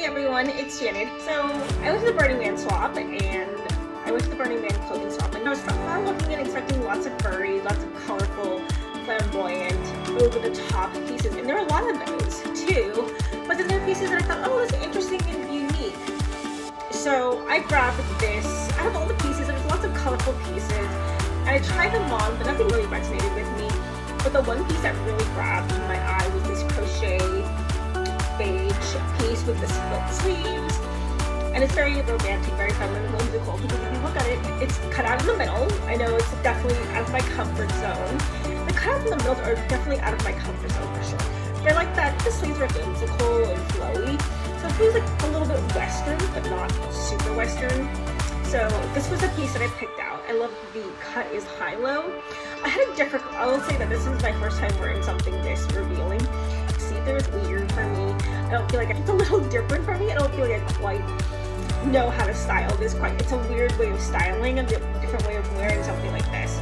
everyone, it's Janet. So I went to the Burning Man swap and I went to the Burning Man clothing swap and I was looking and expecting lots of furry, lots of colorful, flamboyant, over the top pieces, and there are a lot of those too, but then there are pieces that I thought, oh, this is interesting and unique. So I grabbed this, out of all the pieces, there's lots of colorful pieces, and I tried them on, but nothing really resonated with me. But the one piece that really grabbed my eye was this crochet beige piece with the split sleeves, and it's very romantic, very feminine, whimsical, because if you look at it, it's cut out in the middle. I know it's definitely out of my comfort zone. The cutouts in the middle are definitely out of my comfort zone for sure. But I like that the sleeves are whimsical and flowy, so it feels like a little bit Western, but not super Western. So this was a piece that I picked out. I love the cut is high-low. I will say that this is my first time wearing something this revealing. See-through is weird for me. I don't feel like it's a little different for me. I don't feel like I quite know how to style this quite. It's a weird way of styling, a different way of wearing something like this.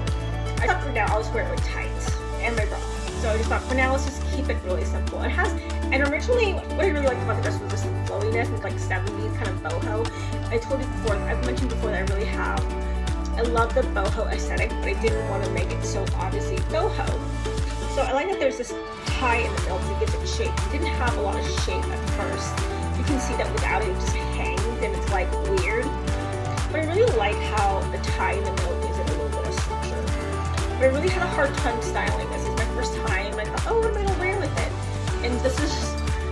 I thought for now I'll just wear it with tights and my bra. So I just thought for now let's just keep it really simple. And originally what I really liked about the dress was just the flowiness and like 70s kind of boho. I've mentioned before that I love the boho aesthetic, but I didn't want to make it so obviously boho. So I like that there's this tie in the middle because it gives it shape. It didn't have a lot of shape at first. You can see that without it, it just hangs and it's like weird. But I really like how the tie in the middle gives it a little bit of structure. But I really had a hard time styling this. It's my first time. I thought, oh, what am I gonna wear with it? And this is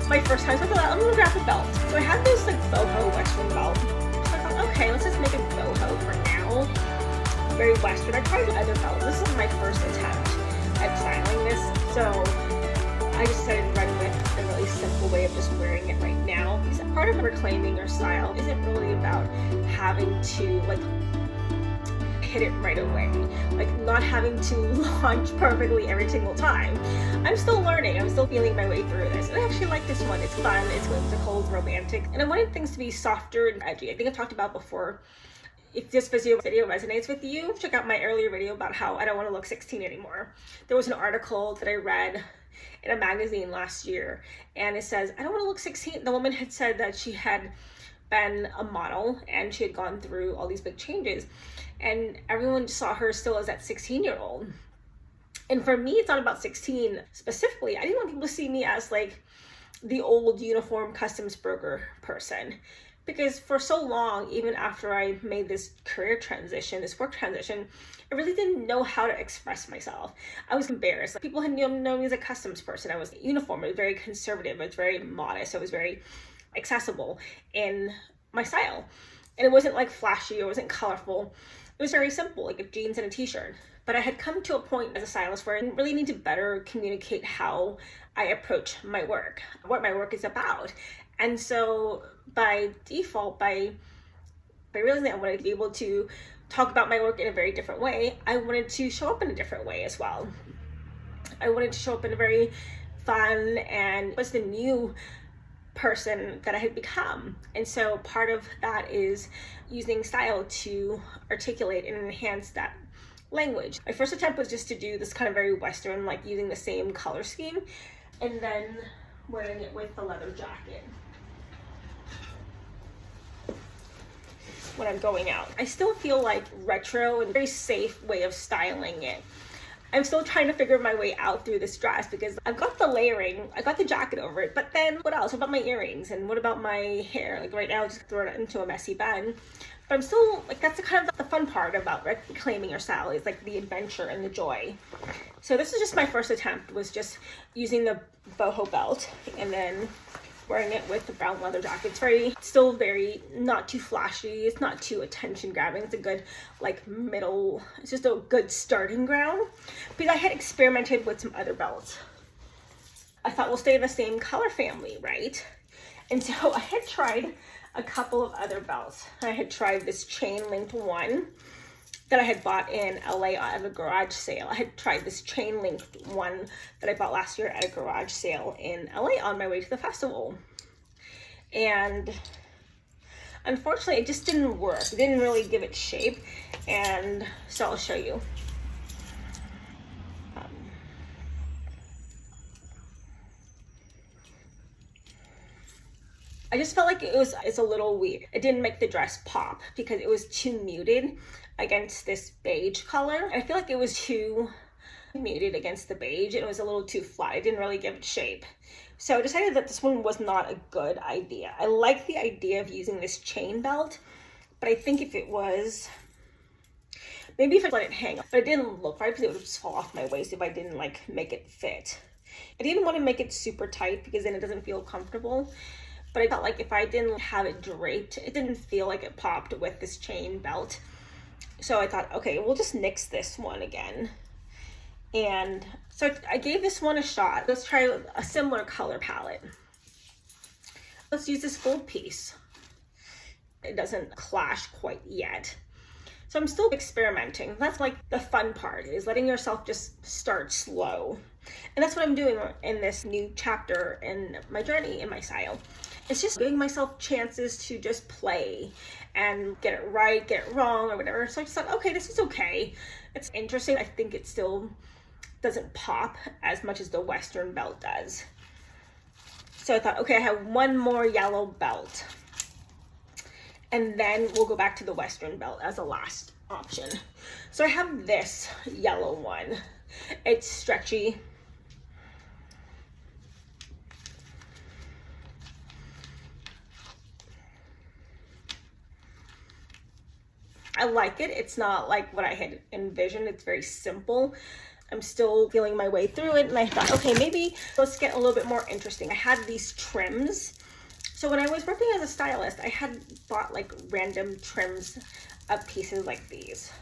my first time, so I thought, I'm gonna grab the belt. So I had this like boho Western belt. So I thought, okay, let's just make it boho for now. Very Western. I tried other belts. This is my first attempt at styling this, so I just decided to run with a really simple way of just wearing it right now. Because part of reclaiming your style isn't really about having to like hit it right away, like not having to launch perfectly every single time. I'm still learning. I'm still feeling my way through this, and I actually like this one. It's fun, it's whimsical, it's romantic, and I wanted things to be softer and edgy. I think I've talked about before. If this video resonates with you, check out my earlier video about how I don't want to look 16 anymore. There was an article that I read in a magazine last year, and it says, I don't want to look 16. The woman had said that she had been a model and she had gone through all these big changes, and everyone saw her still as that 16-year-old. And for me, it's not about 16 specifically. I didn't want people to see me as like the old uniform customs broker person. Because for so long, even after I made this career transition, this work transition, I really didn't know how to express myself. I was embarrassed. People had known me as a customs person. I was uniform. I was very conservative. I was very modest. I was very accessible in my style. And it wasn't like flashy. It wasn't colorful. It was very simple, like a jeans and a t-shirt. But I had come to a point as a stylist where I really need to better communicate how I approach my work, what my work is about. And so by default, by realizing I wanted to be able to talk about my work in a very different way, I wanted to show up in a different way as well. I wanted to show up in a very fun and was the new person that I had become. And so part of that is using style to articulate and enhance that language. My first attempt was just to do this kind of very Western, like using the same color scheme and then wearing it with the leather jacket when I'm going out. I still feel like retro and very safe way of styling it. I'm still trying to figure my way out through this dress because I've got the layering, I got the jacket over it, but then what else? What about my earrings and what about my hair? Like right now, I just throw it into a messy bun. But I'm still, like, that's kind of the fun part about reclaiming your style is like the adventure and the joy. So this is just my first attempt, was just using the boho belt and then wearing it with the brown leather jacket. It's still very not too flashy. It's not too attention grabbing. It's a good like middle, it's just a good starting ground because I had experimented with some other belts. I thought we'll stay in the same color family, right? And so I had tried a couple of other belts. I had tried this chain linked one that I had bought in LA at a garage sale. I had tried this chain linked one that I bought last year at a garage sale in LA on my way to the festival. And unfortunately, it just didn't work. It didn't really give it shape. And so I'll show you. I just felt like it's a little weird. It didn't make the dress pop because it was too muted against this beige color. I feel like it was too muted against the beige, and it was a little too flat. It didn't really give it shape. So I decided that this one was not a good idea. I like the idea of using this chain belt, but I think if it was, maybe if I let it hang, but it didn't look right because it would just fall off my waist if I didn't like make it fit. I didn't want to make it super tight because then it doesn't feel comfortable. But I felt like if I didn't have it draped, it didn't feel like it popped with this chain belt. So I thought, okay, we'll just nix this one again. And so I gave this one a shot. Let's try a similar color palette. Let's use this gold piece. It doesn't clash quite yet. So I'm still experimenting. That's like the fun part, is letting yourself just start slow. And that's what I'm doing in this new chapter in my journey, in my style. It's just giving myself chances to just play and get it right, get it wrong, or whatever. So I just thought, okay, this is okay. It's interesting. I think it still doesn't pop as much as the Western belt does. So I thought, okay, I have one more yellow belt. And then we'll go back to the Western belt as a last option. So I have this yellow one. It's stretchy. I like it. It's not like what I had envisioned. It's very simple. I'm still feeling my way through it, and I thought, okay, maybe let's get a little bit more interesting. I had these trims. So when I was working as a stylist, I had bought like random trims of pieces like these.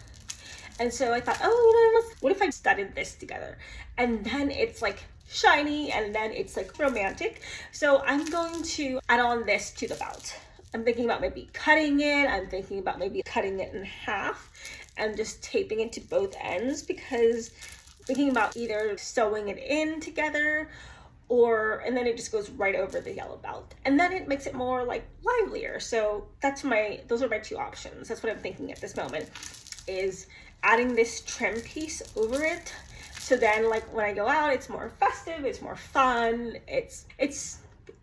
And so I thought, oh, what if I studded this together? And then it's like shiny, and then it's like romantic. So I'm going to add on this to the belt. I'm thinking about maybe cutting it. I'm thinking about maybe cutting it in half and just taping it to both ends, because I'm thinking about either sewing it in together, and then it just goes right over the yellow belt, and then it makes it more like livelier. So those are my two options. That's what I'm thinking at this moment, is adding this trim piece over it. So then like when I go out, it's more festive, it's more fun. It's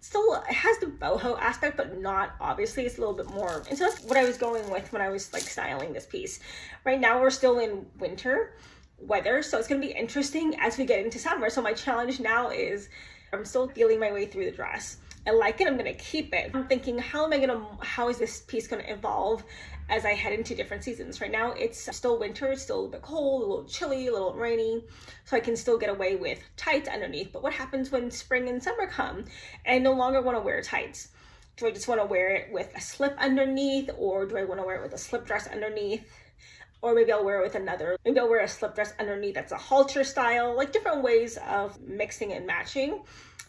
still, it has the boho aspect, but not obviously. It's a little bit more. And so that's what I was going with when I was like styling this piece. Right now we're still in winter weather, so it's going to be interesting as we get into summer. So my challenge now is I'm still feeling my way through the dress. I like it. I'm going to keep it. I'm thinking, how is this piece going to evolve as I head into different seasons? Right now it's still winter. It's still a little bit cold, a little chilly, a little rainy, so I can still get away with tights underneath. But what happens when spring and summer come and I no longer want to wear tights? Do I just want to wear it with a slip underneath, or do I want to wear it with a slip dress underneath? Or maybe I'll wear it with maybe I'll wear a slip dress underneath that's a halter style, like different ways of mixing and matching.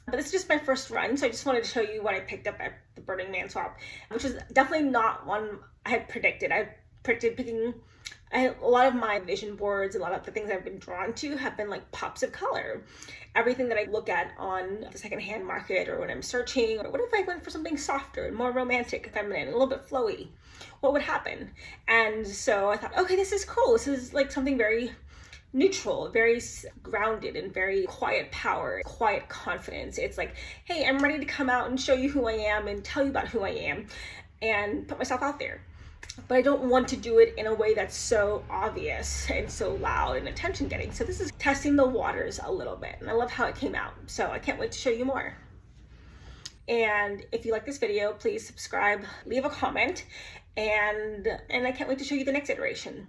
But this is just my first run, so I just wanted to show you what I picked up at the Burning Man swap, which is definitely not one I had predicted. I predicted picking, a lot of my vision boards, a lot of the things I've been drawn to have been like pops of color. Everything that I look at on the secondhand market, or when I'm searching, or what if I went for something softer and more romantic, feminine, a little bit flowy? What would happen? And so I thought, okay, this is cool. This is like something very neutral, very grounded, and very quiet power, quiet confidence. It's like, hey, I'm ready to come out and show you who I am and tell you about who I am and put myself out there. But I don't want to do it in a way that's so obvious and so loud and attention getting. So this is testing the waters a little bit, and I love how it came out. So I can't wait to show you more. And if you like this video, please subscribe, leave a comment, and I can't wait to show you the next iteration.